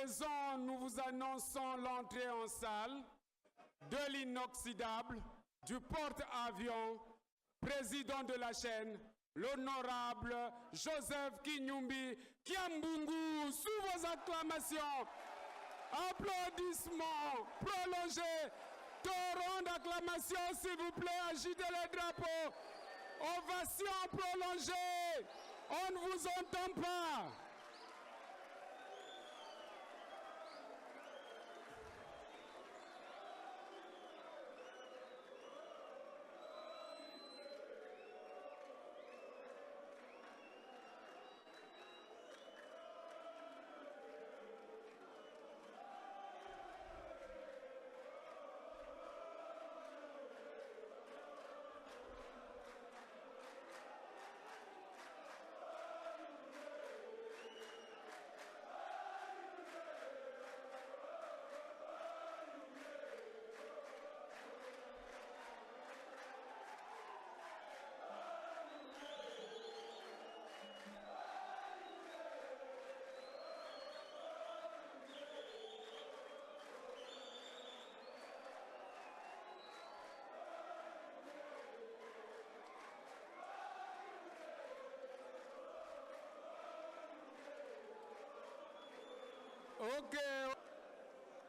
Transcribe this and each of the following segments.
présent, nous vous annonçons l'entrée en salle de l'inoxydable, du porte-avions, président de la chaîne, l'honorable Joseph Kinyumbi Kiambungu, sous vos acclamations. Applaudissements prolongés. Torrent d'acclamation, s'il vous plaît, agitez les drapeaux. Ovation prolongée. On ne vous entend pas.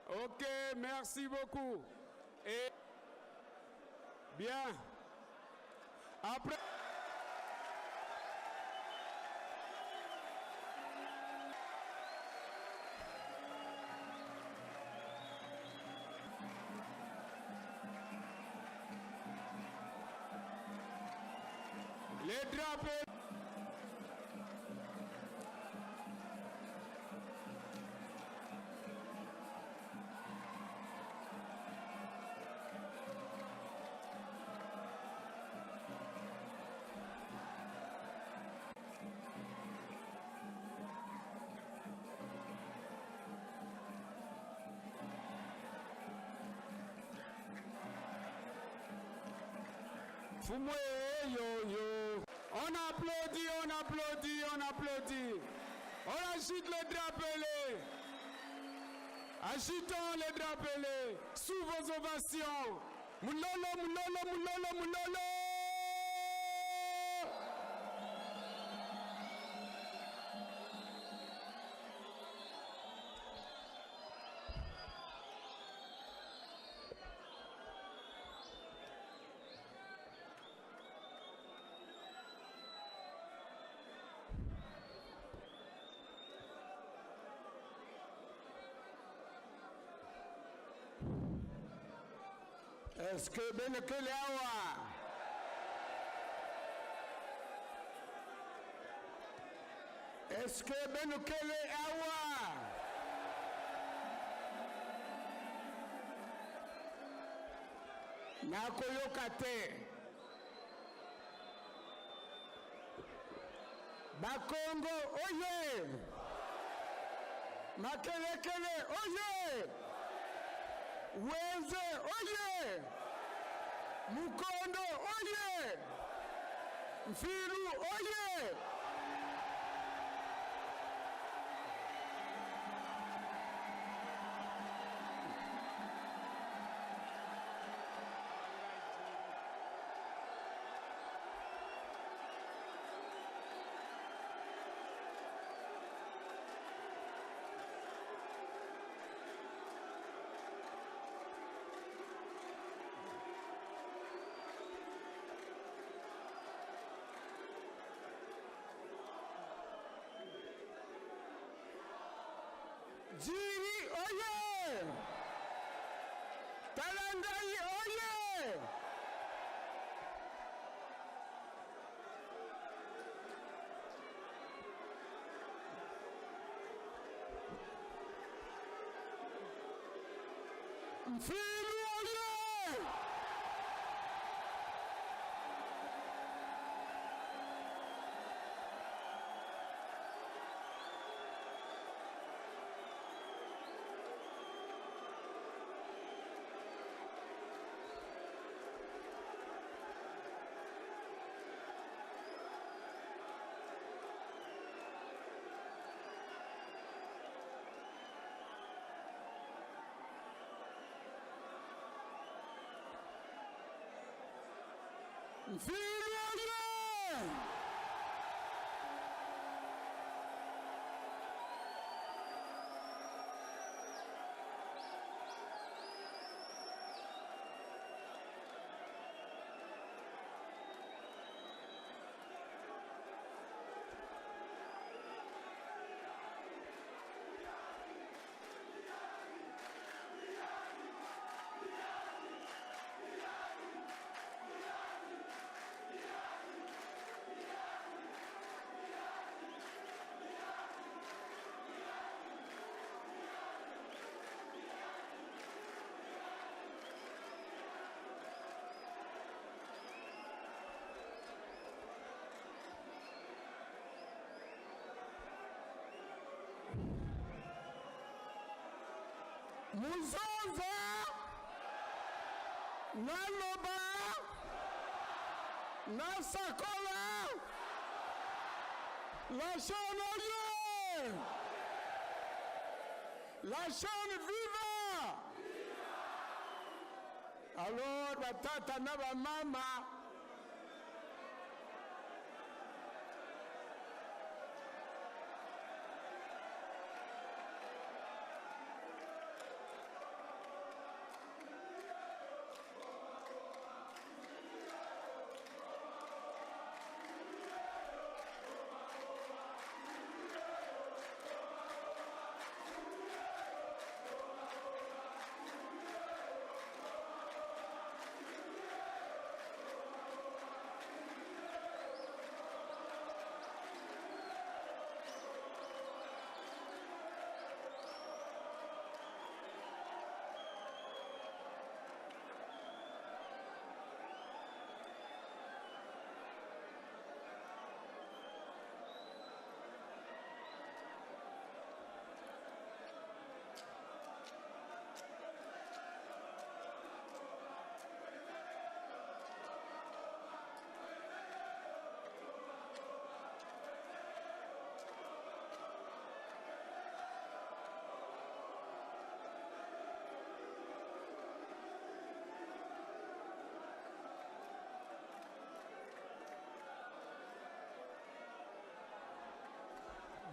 Ok, merci beaucoup. Et bien, après... Les drapeaux... On applaudit, on applaudit, on applaudit. On agite les drapelés. Agitons les drapelés sous vos ovations. Moulolo, moulolo, moulolo, moulolo. Est-ce que Benekele Awa? Est-ce que Benekele Awa? Nakoyoka te. Bakongo oye! Makelekele oye! Weze oye! Mukondo oye! Mfiru oye! Jiri oye! Talangai oye! Mfiru oye! Muzonza Naloba Nasakola la chaîne Olieu, la chaîne viva. Alors batata na ba mama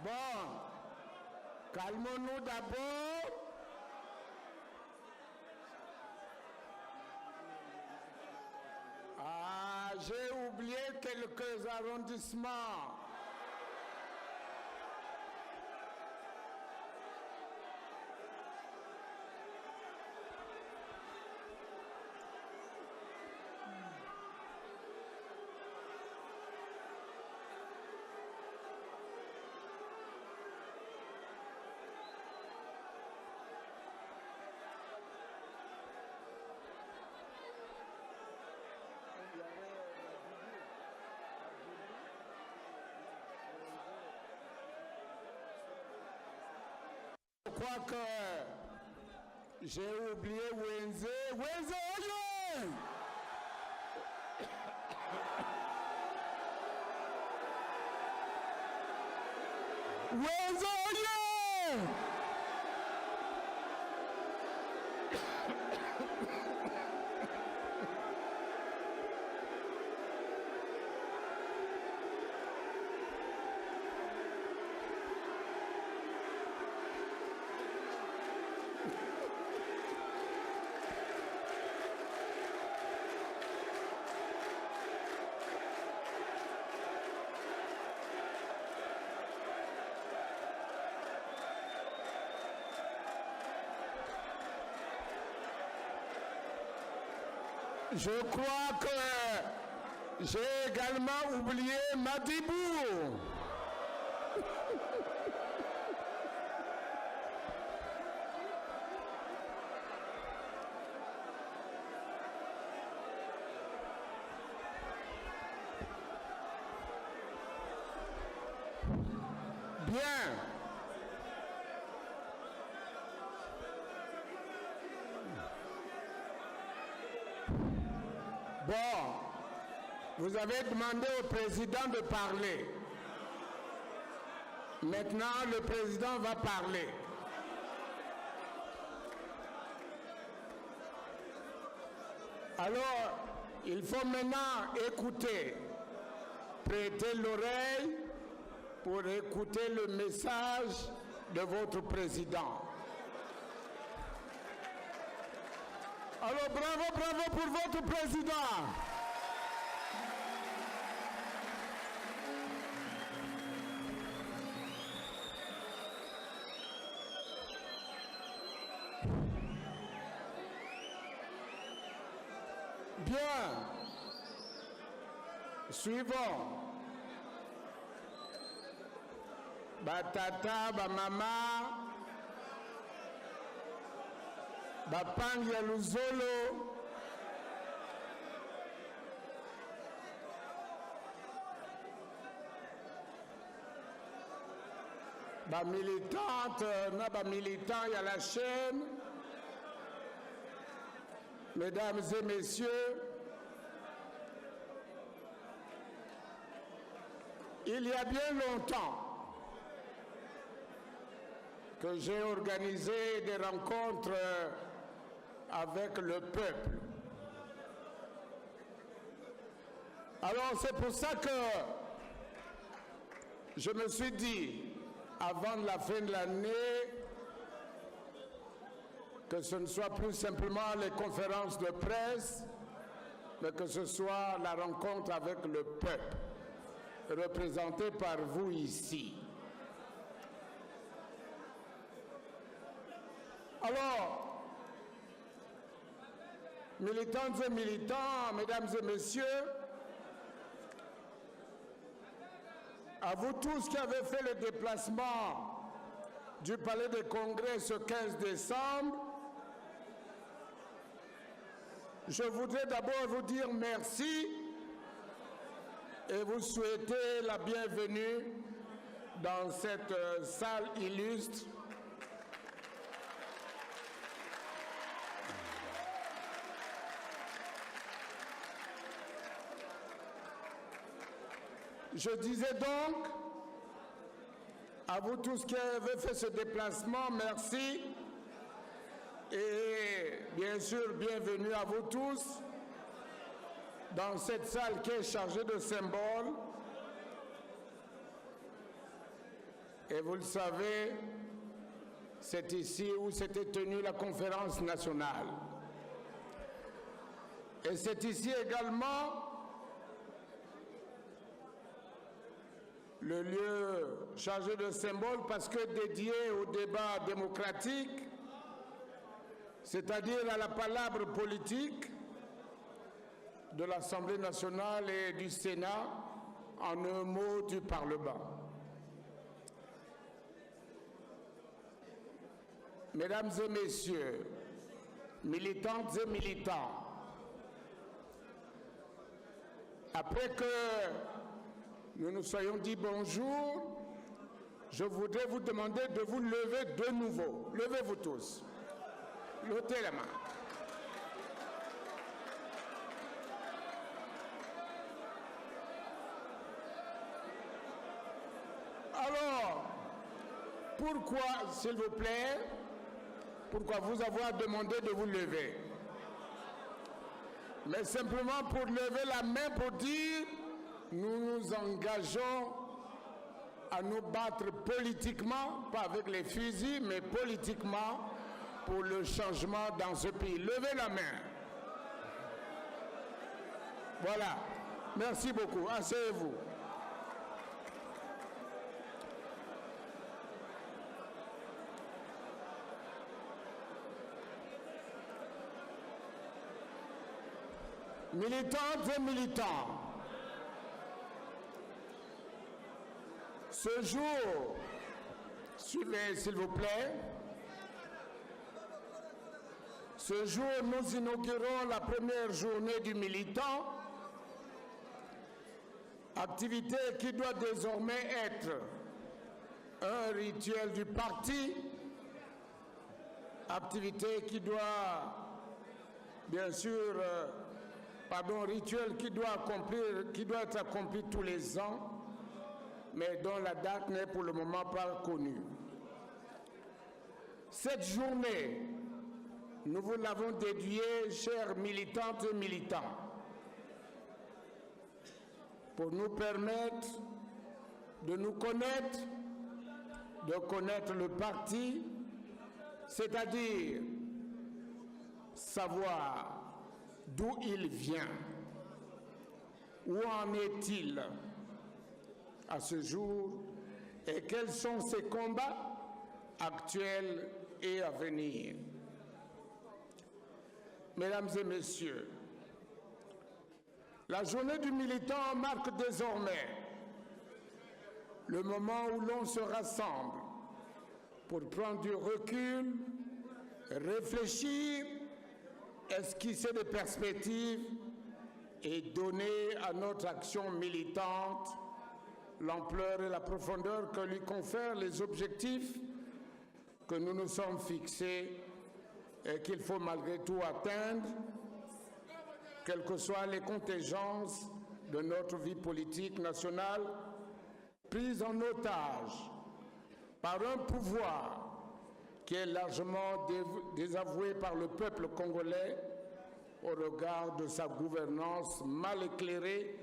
Bon, calmons-nous d'abord. Ah, j'ai oublié quelques arrondissements. Je crois que j'ai oublié Wenze. Wenze, oye! Wenze, oye! Je crois que j'ai également oublié Madibou. Bien. Bon, vous avez demandé au président de parler. Maintenant, le président va parler. Alors, Il faut maintenant écouter, prêter l'oreille pour écouter le message de votre président. Alors bravo, bravo pour votre président. Bien. Suivons. Batata, mama, bapangi ya luzolo, militante, na militant ya la chaîne. Mesdames et messieurs, il y a bien longtemps que j'ai organisé des rencontres avec le peuple. Alors c'est pour ça que je me suis dit, avant la fin de l'année, que ce ne soit plus simplement les conférences de presse, mais que ce soit la rencontre avec le peuple, représenté par vous ici. Alors, militantes et militants, mesdames et messieurs, à vous tous qui avez fait le déplacement du Palais des Congrès ce 15 décembre, je voudrais d'abord vous dire merci et vous souhaiter la bienvenue dans cette salle illustre. Je disais donc, à vous tous qui avez fait ce déplacement, merci. Et bien sûr, bienvenue à vous tous dans cette salle qui est chargée de symboles. Et vous le savez, c'est ici où s'était tenue la conférence nationale. Et c'est ici également le lieu chargé de symboles parce que dédié au débat démocratique, c'est-à-dire à la palabre politique de l'Assemblée nationale et du Sénat, en un mot du Parlement. Mesdames et messieurs, militantes et militants, après que nous nous soyons dit bonjour, je voudrais vous demander de vous lever de nouveau. Levez-vous tous. Levez la main. Alors, pourquoi, s'il vous plaît, pourquoi vous avoir demandé de vous lever? Mais simplement pour lever la main pour dire, nous nous engageons à nous battre politiquement, pas avec les fusils, mais politiquement, pour le changement dans ce pays. Levez la main. Voilà. Merci beaucoup. Asseyez-vous. Militantes et militants, ce jour, suivez s'il vous plaît, ce jour nous inaugurons la première journée du militant, activité qui doit désormais être un rituel du parti, activité qui doit, bien sûr, rituel qui doit être accompli tous les ans, mais dont la date n'est pour le moment pas connue. Cette journée, nous vous l'avons dédiée, chers militantes et militants, pour nous permettre de nous connaître, de connaître le parti, c'est-à-dire savoir d'où il vient, où en est-il à ce jour et quels sont ses combats actuels et à venir. Mesdames et messieurs, la journée du militant marque désormais le moment où l'on se rassemble pour prendre du recul, réfléchir, esquisser des perspectives et donner à notre action militante l'ampleur et la profondeur que lui confèrent les objectifs que nous nous sommes fixés et qu'il faut malgré tout atteindre, quelles que soient les contingences de notre vie politique nationale prise en otage par un pouvoir qui est largement désavoué par le peuple congolais au regard de sa gouvernance mal éclairée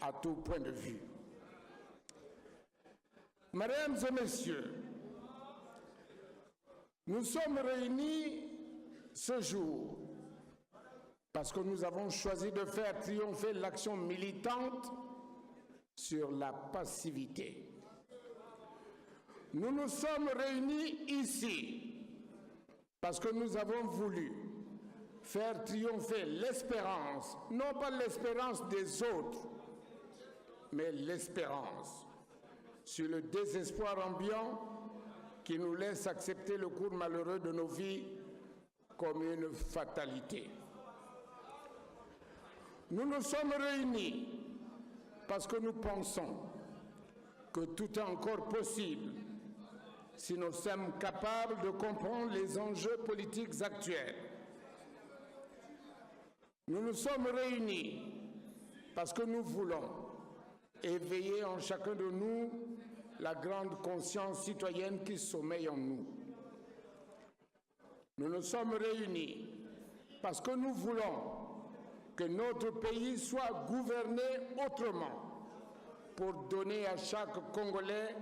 à tout point de vue. Mesdames et messieurs, nous sommes réunis ce jour parce que nous avons choisi de faire triompher l'action militante sur la passivité. Nous nous sommes réunis ici parce que nous avons voulu faire triompher l'espérance, non pas l'espérance des autres, mais l'espérance sur le désespoir ambiant qui nous laisse accepter le cours malheureux de nos vies comme une fatalité. Nous nous sommes réunis parce que nous pensons que tout est encore possible si nous sommes capables de comprendre les enjeux politiques actuels. Nous nous sommes réunis parce que nous voulons éveiller en chacun de nous la grande conscience citoyenne qui sommeille en nous. Nous nous sommes réunis parce que nous voulons que notre pays soit gouverné autrement pour donner à chaque Congolais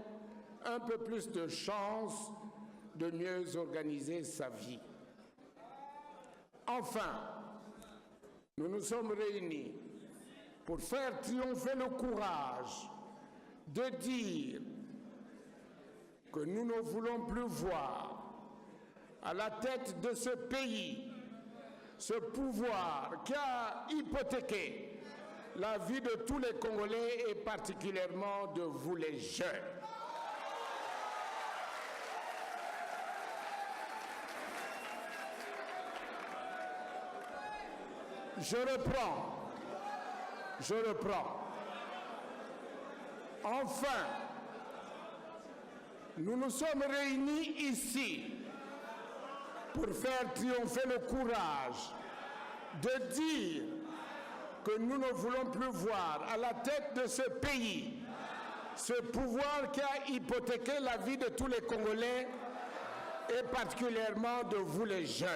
un peu plus de chance de mieux organiser sa vie. Enfin, nous nous sommes réunis pour faire triompher le courage de dire que nous ne voulons plus voir à la tête de ce pays ce pouvoir qui a hypothéqué la vie de tous les Congolais et particulièrement de vous les jeunes. Je reprends. Enfin, nous nous sommes réunis ici pour faire triompher le courage de dire que nous ne voulons plus voir à la tête de ce pays ce pouvoir qui a hypothéqué la vie de tous les Congolais et particulièrement de vous les jeunes.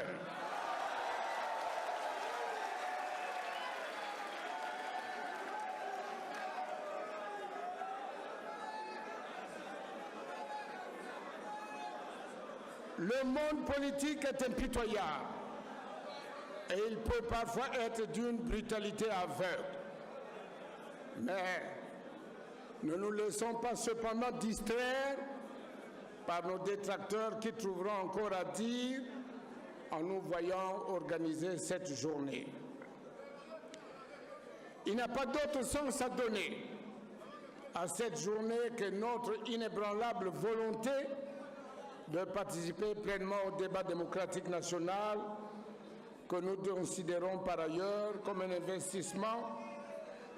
Le monde politique est impitoyable et il peut parfois être d'une brutalité aveugle. Mais ne nous laissons pas cependant distraire par nos détracteurs qui trouveront encore à dire en nous voyant organiser cette journée. Il n'y a pas d'autre sens à donner à cette journée que notre inébranlable volonté de participer pleinement au débat démocratique national que nous considérons par ailleurs comme un investissement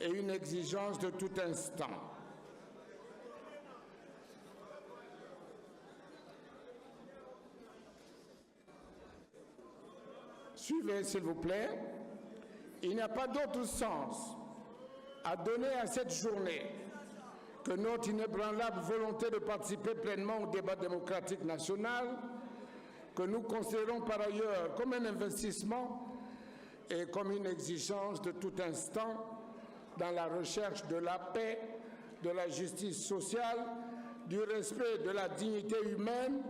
et une exigence de tout instant. Suivez, s'il vous plaît. Il n'y a pas d'autre sens à donner à cette journée que notre inébranlable volonté de participer pleinement au débat démocratique national, que nous considérons par ailleurs comme un investissement et comme une exigence de tout instant, dans la recherche de la paix, de la justice sociale, du respect de la dignité humaine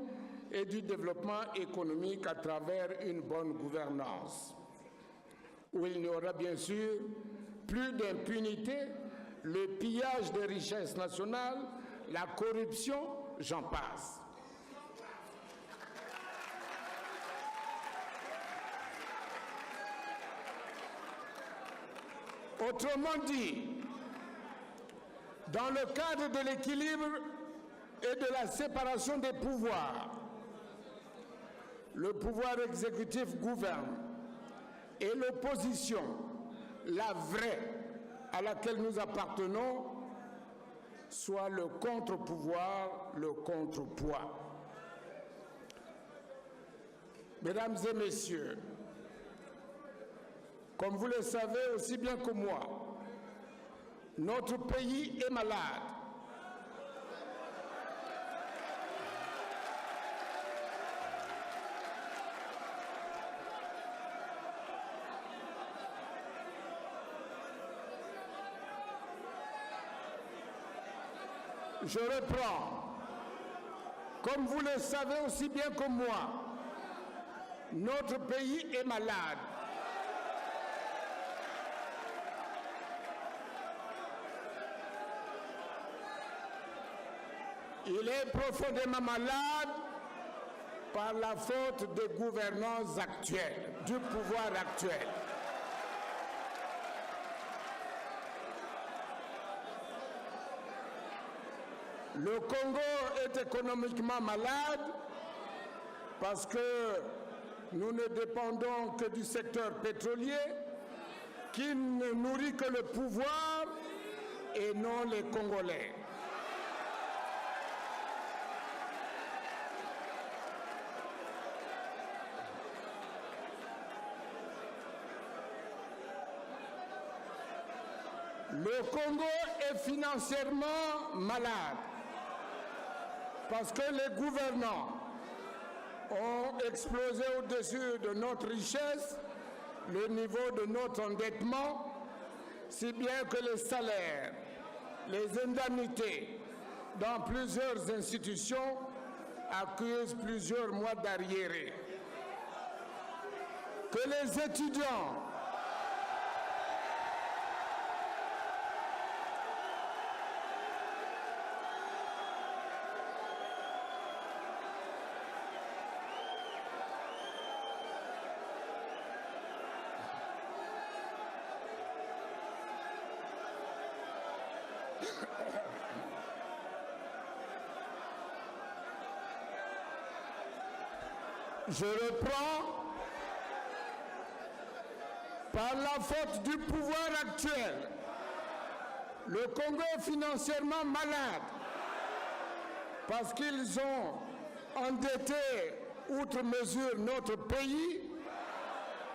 et du développement économique à travers une bonne gouvernance, où il n'y aura bien sûr plus d'impunité, le pillage des richesses nationales, la corruption, j'en passe. Autrement dit, dans le cadre de l'équilibre et de la séparation des pouvoirs, le pouvoir exécutif gouverne et l'opposition, la vraie à laquelle nous appartenons, soit le contre-pouvoir, le contrepoids. Mesdames et messieurs, comme vous le savez aussi bien que moi, notre pays est malade. Je reprends. Comme vous le savez aussi bien que moi, notre pays est malade. Il est profondément malade par la faute de gouvernance actuelle, du pouvoir actuel. Le Congo est économiquement malade parce que nous ne dépendons que du secteur pétrolier qui ne nourrit que le pouvoir et non les Congolais. Le Congo est financièrement malade parce que les gouvernants ont explosé au-dessus de notre richesse le niveau de notre endettement, si bien que les salaires, les indemnités dans plusieurs institutions accusent plusieurs mois d'arriérés. Que les étudiants Je reprends. Par la faute du pouvoir actuel, le Congo est financièrement malade parce qu'ils ont endetté outre mesure notre pays,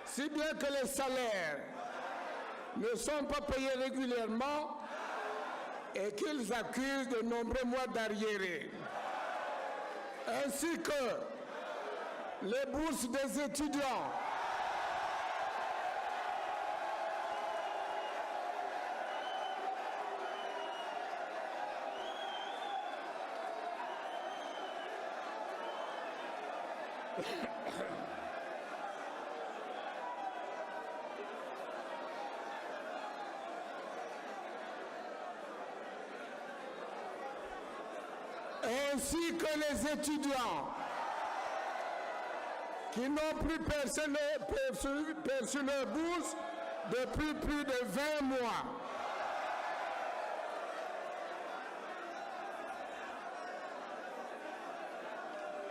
si bien que les salaires ne sont pas payés régulièrement et qu'ils accusent de nombreux mois d'arriérés, ainsi que les bourses des étudiants. Ainsi que les étudiants qui n'ont plus perçu leur bourse depuis plus de 20 mois.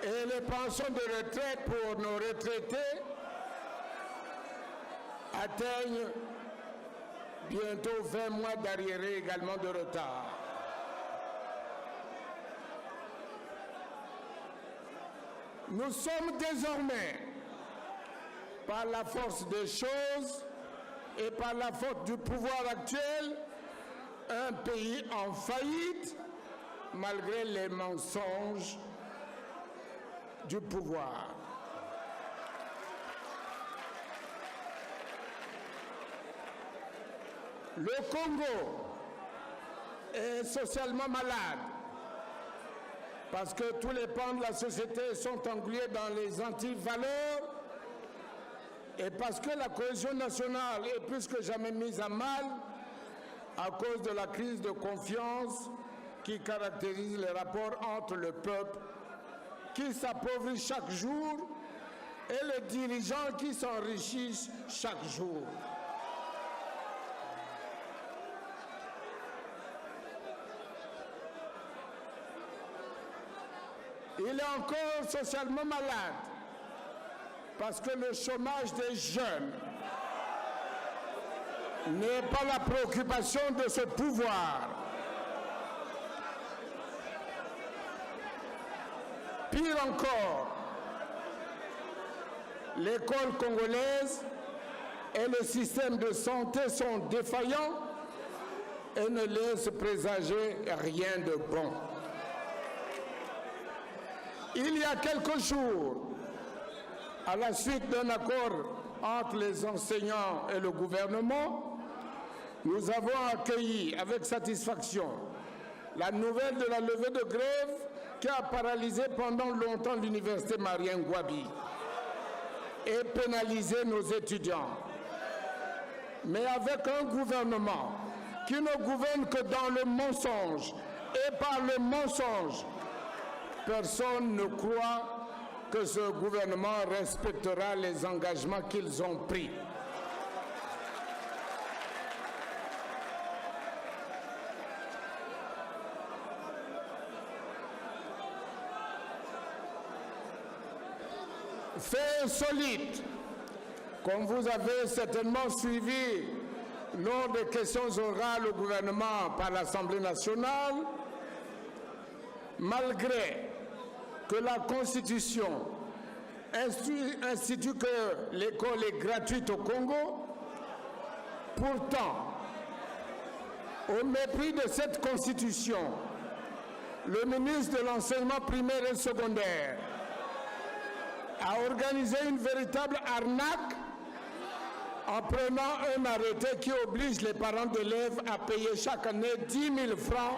Et les pensions de retraite pour nos retraités atteignent bientôt 20 mois d'arriérés également de retard. Nous sommes désormais, par la force des choses et par la faute du pouvoir actuel, un pays en faillite malgré les mensonges du pouvoir. Le Congo est socialement malade parce que tous les pans de la société sont englués dans les antivaleurs et parce que la cohésion nationale est plus que jamais mise à mal à cause de la crise de confiance qui caractérise les rapports entre le peuple qui s'appauvrit chaque jour et les dirigeants qui s'enrichissent chaque jour. Il est encore socialement malade parce que le chômage des jeunes n'est pas la préoccupation de ce pouvoir. Pire encore, l'école congolaise et le système de santé sont défaillants et ne laissent présager rien de bon. Il y a quelques jours, à la suite d'un accord entre les enseignants et le gouvernement, nous avons accueilli avec satisfaction la nouvelle de la levée de grève qui a paralysé pendant longtemps l'université Marien Ngouabi et pénalisé nos étudiants. Mais avec un gouvernement qui ne gouverne que dans le mensonge et par le mensonge, personne ne croit que ce gouvernement respectera les engagements qu'ils ont pris. Fait solide, comme vous avez certainement suivi lors des questions orales au gouvernement par l'Assemblée nationale, malgré que la Constitution institue que l'école est gratuite au Congo, pourtant, au mépris de cette Constitution, le ministre de l'Enseignement primaire et secondaire a organisé une véritable arnaque en prenant un arrêté qui oblige les parents d'élèves à payer chaque année 10 000 francs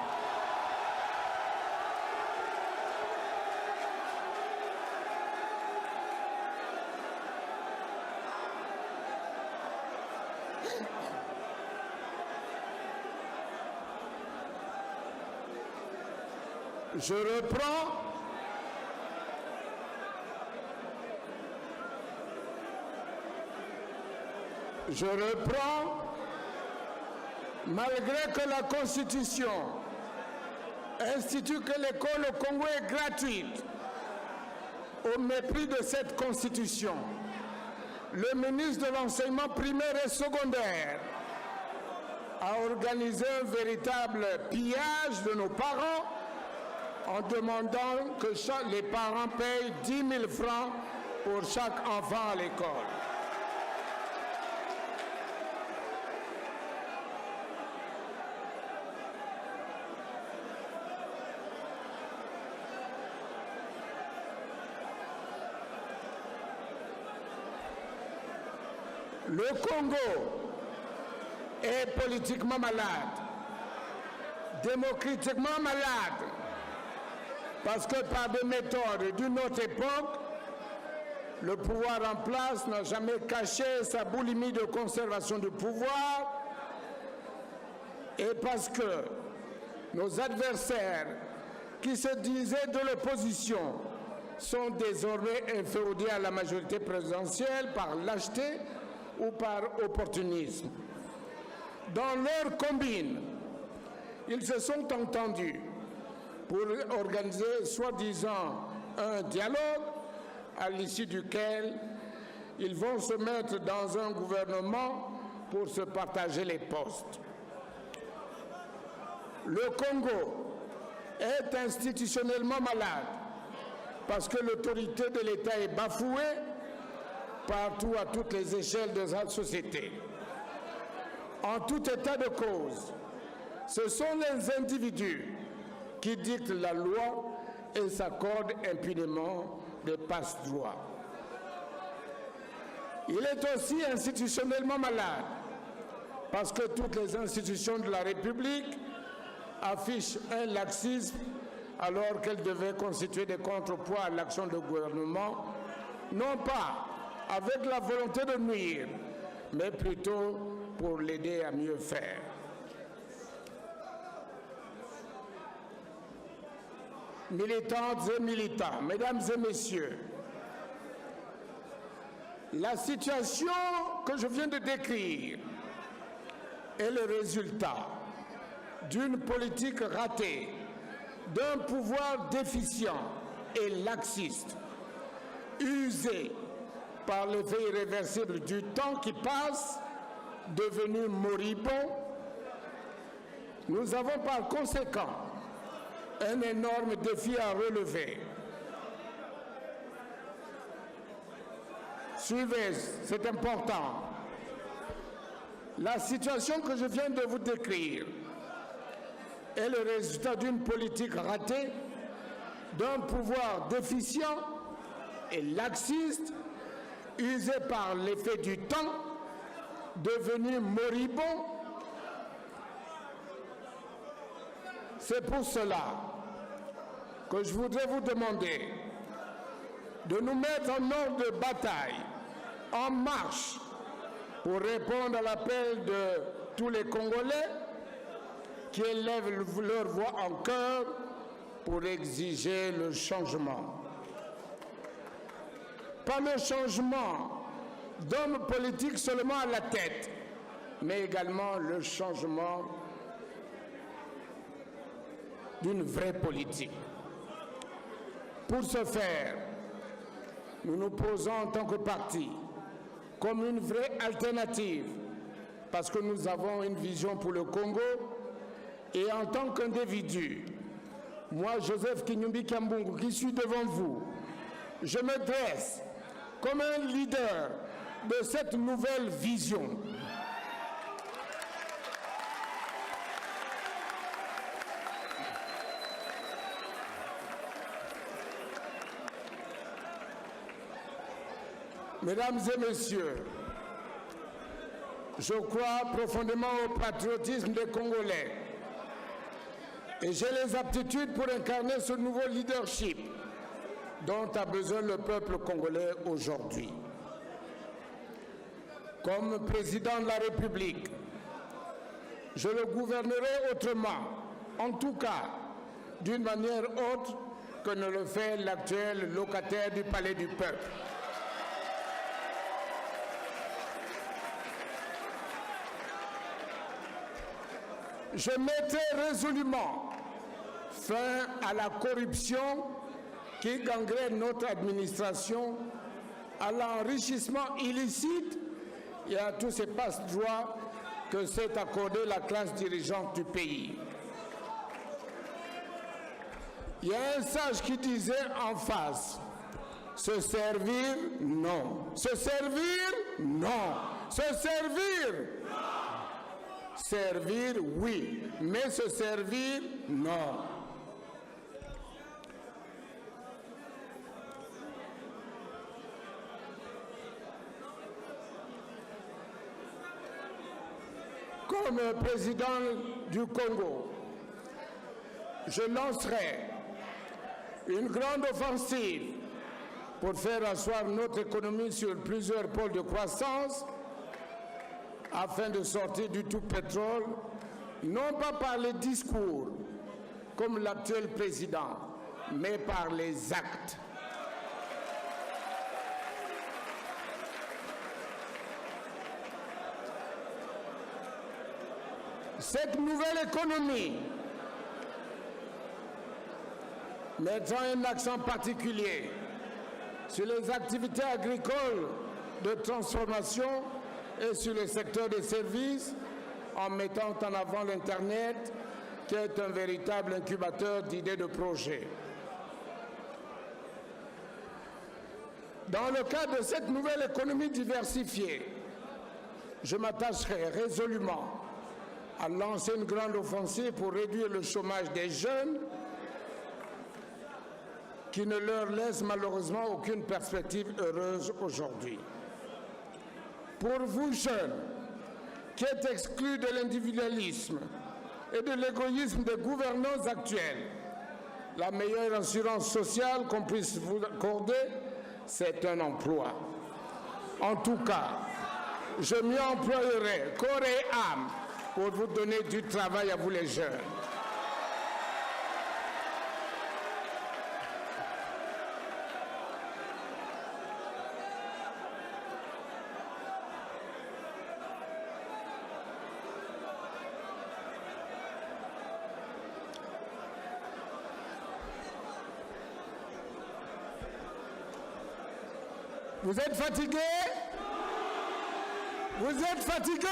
Je reprends. Malgré que la Constitution institue que l'école au Congo est gratuite, au mépris de cette Constitution, le ministre de l'Enseignement primaire et secondaire a organisé un véritable pillage de nos parents en demandant que les parents payent 10 000 francs pour chaque enfant à l'école. Le Congo est politiquement malade, démocratiquement malade, parce que par des méthodes d'une autre époque, le pouvoir en place n'a jamais caché sa boulimie de conservation du pouvoir, et parce que nos adversaires qui se disaient de l'opposition sont désormais inféodés à la majorité présidentielle par lâcheté ou par opportunisme. Dans leur combine, ils se sont entendus pour organiser soi-disant un dialogue à l'issue duquel ils vont se mettre dans un gouvernement pour se partager les postes. Le Congo est institutionnellement malade parce que l'autorité de l'État est bafouée partout à toutes les échelles de la société. En tout état de cause, ce sont les individus qui dictent la loi et s'accordent impunément des passe-droits. Il est aussi institutionnellement malade parce que toutes les institutions de la République affichent un laxisme alors qu'elles devaient constituer des contrepoids à l'action du gouvernement, non pas avec la volonté de nuire, mais plutôt pour l'aider à mieux faire. Militantes et militants, mesdames et messieurs, la situation que je viens de décrire est le résultat d'une politique ratée, d'un pouvoir déficient et laxiste, usé par l'effet irréversible du temps qui passe, devenu moribond. Nous avons par conséquent un énorme défi à relever. Suivez, c'est important. La situation que je viens de vous décrire est le résultat d'une politique ratée, d'un pouvoir déficient et laxiste, usé par l'effet du temps, devenu moribond. C'est pour cela que je voudrais vous demander de nous mettre en ordre de bataille, en marche, pour répondre à l'appel de tous les Congolais qui élèvent leur voix en chœur pour exiger le changement. Pas le changement d'hommes politiques seulement à la tête, mais également le changement d'une vraie politique. Pour ce faire, nous nous posons en tant que parti comme une vraie alternative, parce que nous avons une vision pour le Congo, et en tant qu'individu, moi, Joseph Kinyumbi Kyambungu, qui suis devant vous, je me dresse comme un leader de cette nouvelle vision. Mesdames et messieurs, je crois profondément au patriotisme des Congolais et j'ai les aptitudes pour incarner ce nouveau leadership dont a besoin le peuple congolais aujourd'hui. Comme président de la République, je le gouvernerai autrement, en tout cas d'une manière autre que ne le fait l'actuel locataire du Palais du Peuple. Je mettrai résolument fin à la corruption qui gangrène notre administration, à l'enrichissement illicite et à tous ces passe-droits que s'est accordé la classe dirigeante du pays. Il y a un sage qui disait en face, se servir, non. Se servir, non. Se servir, servir, oui, mais se servir, non. Comme président du Congo, je lancerai une grande offensive pour faire asseoir notre économie sur plusieurs pôles de croissance afin de sortir du tout pétrole, non pas par les discours comme l'actuel président, mais par les actes. Cette nouvelle économie mettra un accent particulier sur les activités agricoles de transformation et sur le secteur des services, en mettant en avant l'Internet, qui est un véritable incubateur d'idées de projets. Dans le cadre de cette nouvelle économie diversifiée, je m'attacherai résolument à lancer une grande offensive pour réduire le chômage des jeunes qui ne leur laisse malheureusement aucune perspective heureuse aujourd'hui. Pour vous jeunes qui est exclu de l'individualisme et de l'égoïsme des gouvernants actuels. La meilleure assurance sociale qu'on puisse vous accorder, c'est un emploi. En tout cas, je m'y emploierai corps et âme pour vous donner du travail à vous les jeunes. Vous êtes fatigué? Vous êtes fatigué?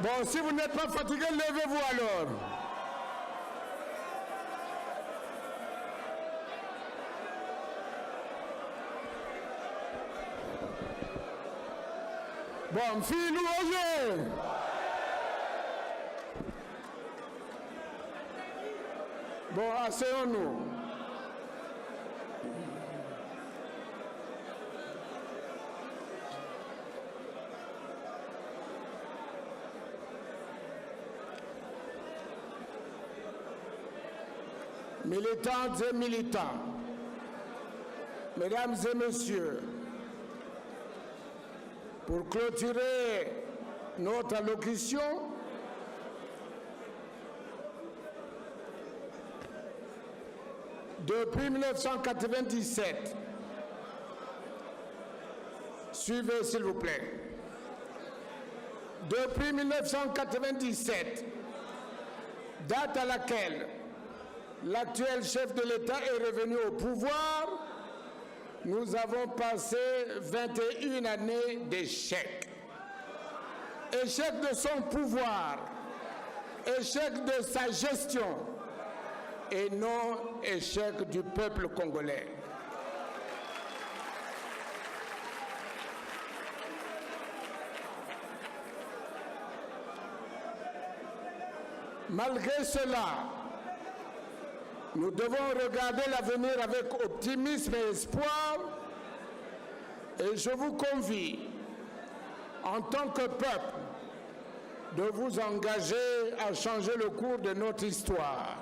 Bon, si vous n'êtes pas fatigué, levez-vous alors. Bon, filou, oyez. Bon, asseyons-nous. Militantes et militants, mesdames et messieurs, pour clôturer notre allocution, depuis 1997, suivez s'il vous plaît, depuis 1997, date à laquelle l'actuel chef de l'État est revenu au pouvoir, nous avons passé 21 années d'échec. Échec de son pouvoir, échec de sa gestion et non échec du peuple congolais. Malgré cela, nous devons regarder l'avenir avec optimisme et espoir, et je vous convie, en tant que peuple, de vous engager à changer le cours de notre histoire.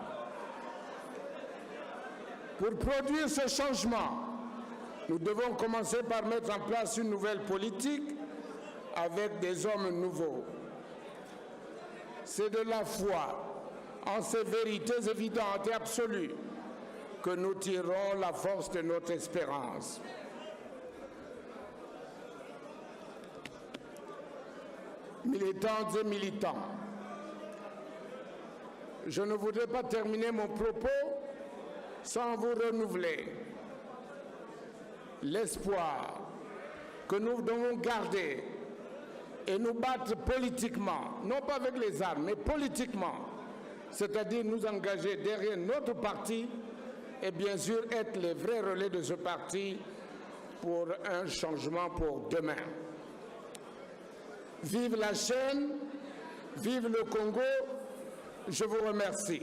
Pour produire ce changement, nous devons commencer par mettre en place une nouvelle politique avec des hommes nouveaux. C'est de la foi en ces vérités évidentes et absolues que nous tirons la force de notre espérance. Militantes et militants, je ne voudrais pas terminer mon propos sans vous renouveler l'espoir que nous devons garder et nous battre politiquement, non pas avec les armes, mais politiquement, c'est-à-dire nous engager derrière notre parti et bien sûr être les vrais relais de ce parti pour un changement pour demain. Vive la chaîne, vive le Congo, je vous remercie.